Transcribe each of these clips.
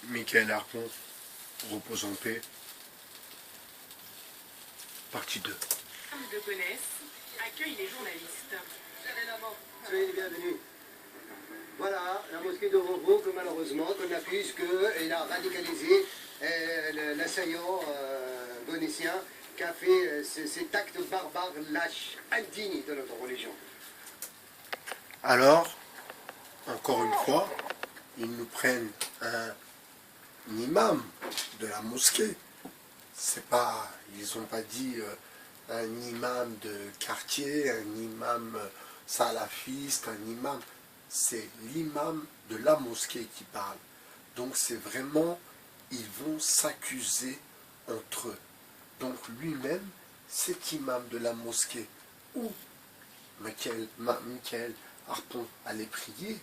Michael Harpon, repose en paix. Partie 2. De Gonesse accueille les journalistes. Soyez les bienvenus. Voilà, la mosquée de Rouvreau que malheureusement, qu'on accuse qu'elle a radicalisé l'assaillant gonétien qui a fait cet acte barbare, lâche, indigne de notre religion. Alors, encore une fois, ils nous prennent un imam de la mosquée. C'est pas, ils n'ont pas dit un imam de quartier, un imam salafiste, un imam. C'est l'imam de la mosquée qui parle. Donc c'est vraiment, ils vont s'accuser entre eux. Donc lui-même, cet imam de la mosquée, où Michael Harpon allait prier,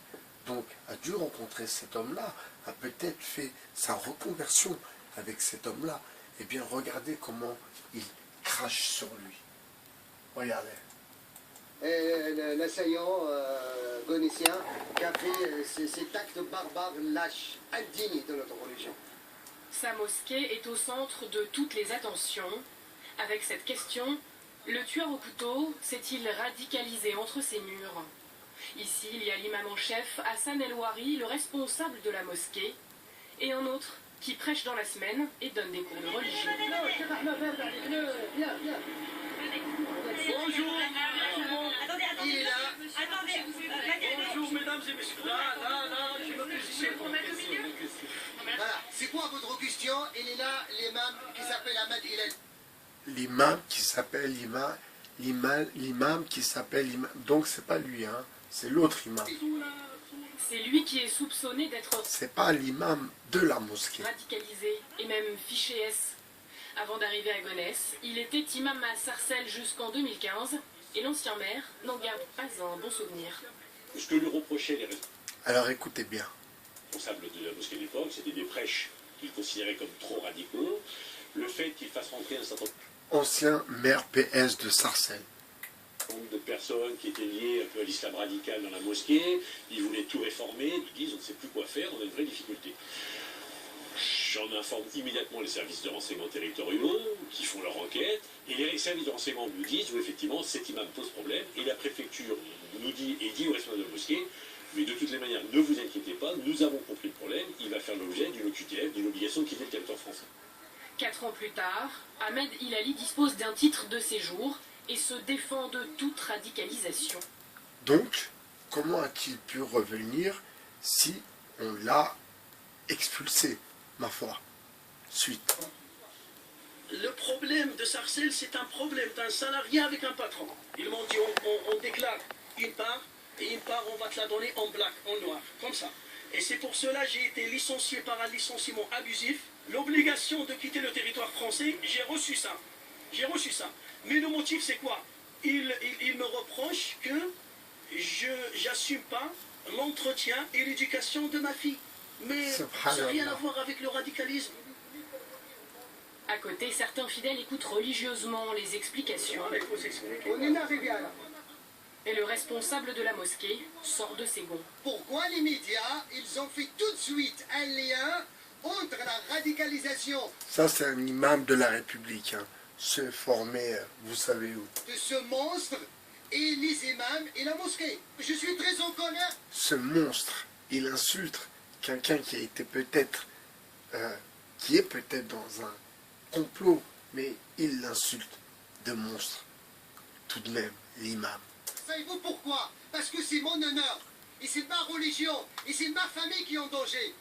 donc a dû rencontrer cet homme-là, a peut-être fait sa reconversion avec cet homme-là. Eh bien, regardez comment il crache sur lui. Regardez. L'assaillant gonétien qui a fait cet acte barbare, lâche, indigne de notre religion. Sa mosquée est au centre de toutes les attentions. Avec cette question, le tueur au couteau s'est-il radicalisé entre ses murs? Ici, il y a l'imam en chef Hassan El Ouari, le responsable de la mosquée, et un autre qui prêche dans la semaine et donne des cours de religion. Bonjour. Il est là. Bonjour mesdames et messieurs. Là, je me positionne. Voilà. C'est quoi votre question? Il est là, l'imam qui s'appelle Ahmed Hillel. L'imam qui s'appelle l'imam qui s'appelle imam. Donc c'est pas lui, hein, c'est l'autre imam. C'est lui qui est soupçonné d'être C'est pas l'imam de la mosquée. radicalisé et même fiché S. Avant d'arriver à Gonesse, il était imam à Sarcelles jusqu'en 2015 et l'ancien maire n'en garde pas un bon souvenir. Ce que lui reprochaient les Alors écoutez bien. responsables de la mosquée de l'époque, c'était des prêches qu'ils considéraient comme trop radicaux. Le fait qu'ils fassent rentrer un certain Ancien maire PS de Sarcelles. nombre de personnes qui étaient liées un peu à l'islam radical dans la mosquée, ils voulaient tout réformer, ils disent on ne sait plus quoi faire, on a une vraie difficulté. J'en informe immédiatement les services de renseignement territoriaux qui font leur enquête, et les services de renseignement nous disent oui, effectivement, cet imam pose problème, et la préfecture nous dit et dit aux responsables de la mosquée, mais de toutes les manières, ne vous inquiétez pas, nous avons compris le problème, il va faire l'objet d'une OQTF, d'une obligation de quitter le territoire français. 4 ans plus tard, Ahmed Hilali dispose d'un titre de séjour et se défend de toute radicalisation. Donc, comment a-t-il pu revenir si on l'a expulsé, ma foi? Suite. Le problème de Sarcelles, c'est un problème d'un salarié avec un patron. Ils m'ont dit, on déclare une part, et une part, on va te la donner en black, en noir, comme ça. Et c'est pour cela que j'ai été licencié par un licenciement abusif. L'obligation de quitter le territoire français, j'ai reçu ça. J'ai reçu ça. Mais le motif, c'est quoi? Il me reproche que je n'assume pas l'entretien et l'éducation de ma fille. Mais ça n'a rien à voir avec le radicalisme. À côté, certains fidèles écoutent religieusement les explications. On est arrivé à là. Et le responsable de la mosquée sort de ses gonds. Pourquoi les médias, ils ont fait tout de suite un lien entre la radicalisation Ça, c'est un imam de la République, hein. Se former, vous savez où. de ce monstre et les imams et la mosquée? Je suis très en colère. Ce monstre, il insulte quelqu'un qui a été peut-être, qui est peut-être dans un complot, mais il l'insulte de monstre. Tout de même, l'imam. Savez-vous pourquoi? Parce que c'est mon honneur, et c'est ma religion, et c'est ma famille qui est en danger.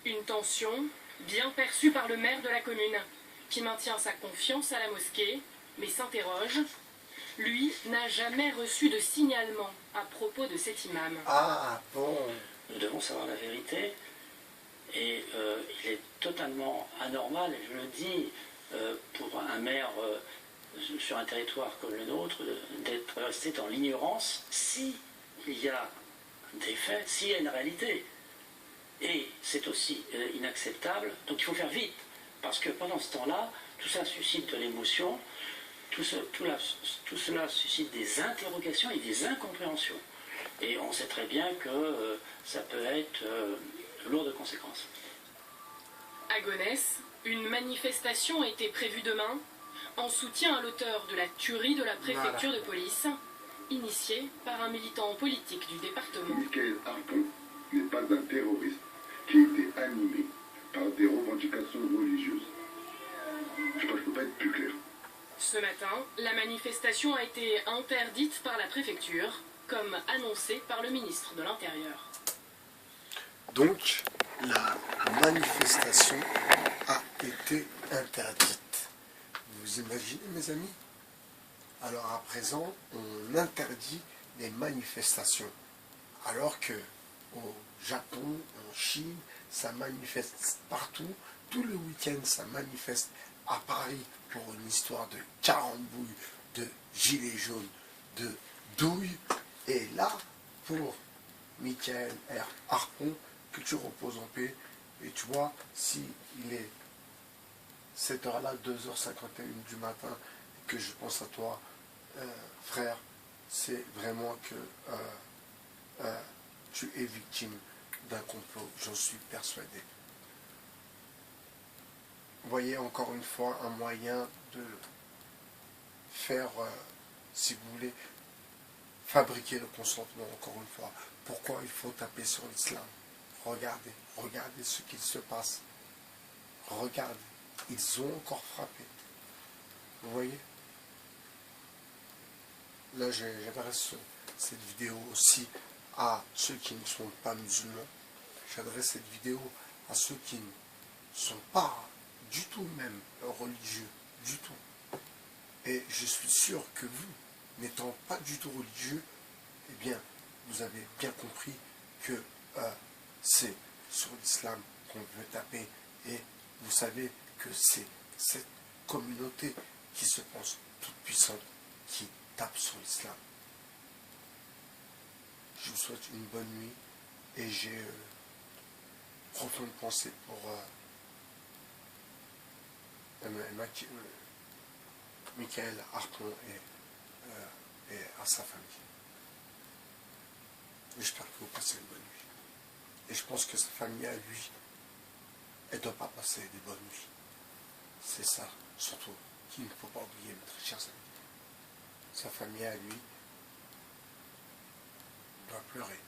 Une tension bien perçue par le maire de la commune, qui maintient sa confiance à la mosquée, mais s'interroge. Lui n'a jamais reçu de signalement à propos de cet imam. Ah, bon. Nous devons savoir la vérité. Et il est totalement anormal, et je le dis, pour un maire sur un territoire comme le nôtre, d'être resté dans l'ignorance s'il y a des faits, s'il y a une réalité. Et c'est aussi inacceptable, donc il faut faire vite, parce que pendant ce temps-là, tout ça suscite de l'émotion, tout cela suscite des interrogations et des incompréhensions. Et on sait très bien que ça peut être lourd de conséquences. À Gonesse, une manifestation a été prévue demain en soutien à l'auteur de la tuerie de la préfecture de police, initiée par un militant politique du département. Michael Harpon n'est pas un terroriste qui a été animé par des revendications religieuses. Je crois que je ne peux pas être plus clair. Ce matin, la manifestation a été interdite par la préfecture, comme annoncé par le ministre de l'Intérieur. Donc, la manifestation a été interdite. Vous imaginez, mes amis? Alors à présent, on interdit les manifestations. Alors que au Japon, en Chine, ça manifeste partout. Tout le week-end, ça manifeste à Paris pour une histoire de carambouille, de gilets jaunes, de douille. Et là, pour Michael Harpon, que tu reposes en paix. Et tu vois, si il est cette heure-là, 2h51 du matin, que je pense à toi, frère, c'est vraiment que tu es victime d'un complot, j'en suis persuadé. Vous voyez, encore une fois, un moyen de faire, si vous voulez, fabriquer le consentement, encore une fois. Pourquoi il faut taper sur l'islam? Regardez, regardez ce qu'il se passe. Regardez, ils ont encore frappé. Vous voyez? Là, j'adresse cette vidéo aussi à ceux qui ne sont pas musulmans. J'adresse cette vidéo à ceux qui ne sont pas du tout même religieux, du tout. Et je suis sûr que vous, n'étant pas du tout religieux, eh bien, vous avez bien compris que c'est sur l'islam qu'on veut taper. Et vous savez que c'est cette communauté qui se pense toute puissante qui tape sur l'islam. Je vous souhaite une bonne nuit et j'ai profonde pensée pour Michael Harpon et à sa famille. J'espère que vous passez une bonne nuit. Et je pense que sa famille à lui, elle ne doit pas passer des bonnes nuits. C'est ça, surtout, qu'il ne faut pas oublier, mes très chers amis. Sa famille à lui doit pleurer.